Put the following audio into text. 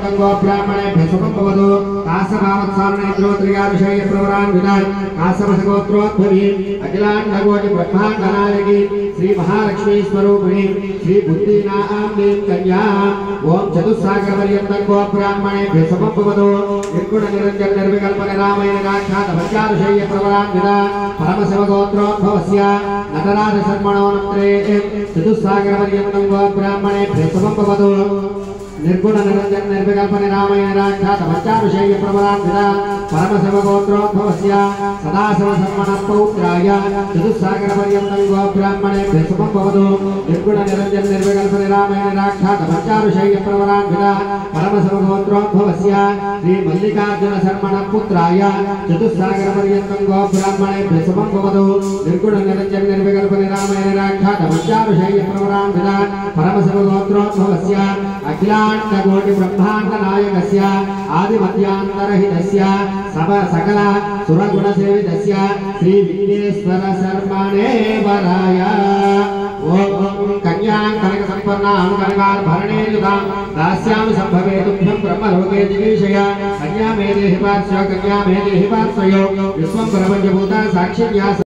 ब्राह्मणे सुखवदो कासभावत्सारणेन्द्रोत्रियाभिषेय प्रवरान् विदाय कासवसगोत्रोद्भवी अखिलाण्डकोटि ब्रह्माण्डनायकी श्री महालक्ष्मी स्वरूपिणी श्री बुद्धिनाम्नीं कन्या ओम चतुस्सागरपर्यन्तं गो ब्राह्मणे सुखवदो निर्गुण निरञ्जन निर्विकल्पन रामायण राक्षात पंचाभिषेय प्रवरान् विदाय परमशिवगोत्रोद्भवस्य नटराज शर्मणो नमस्ते चतुस्सागरपर्यन्तं गो ब्राह्मणे सुखवदो निर्गुण निरंजन निर्विकल्पन रामायण राक्षात पंचाभिषेय प्रवरान् विदाय परमशिवगोत्रोद्भवस्य सदाशिव शर्मणः पौत्राय चतुस्सागरपर्यन्तं गो ब्राह्मणे सुखवदो निर्गुण निरंजन निर्विकल्पन रामायण राक्षात पंचाभिषेय प्रवरान् विदाय परमशिवगोत्रोद्भवस्य श्री मल्लिकार्जुन शर्मणः पुत्राय चतुस्सागरपर्यन्तं गो ब्राह्मणे सुखवदो निर्गुण निरंजन निर्विकल्पन रामायण राक्षात पंचाभिषेय प्रवरान् विदाय परमशिवगोत्रोद्भवस्य अखिलाण्डकोटि ब्रह्माण्ड नायकस्य आदिमध्यान्तरहितस्य सकल सुरगुणसेवितस्य श्री विघ्नेश्वर शर्मणे वराय ओम कन्यां कनक संपन्नां कनकाभरणे युगां दास्यामि संभवे तुभ्यं ब्रह्मलोके जिगीषय कन्या मे देहि पार्श्व कन्या मे देहि पार्श्वयो विश्वं प्रपञ्चभूता साक्षिण्या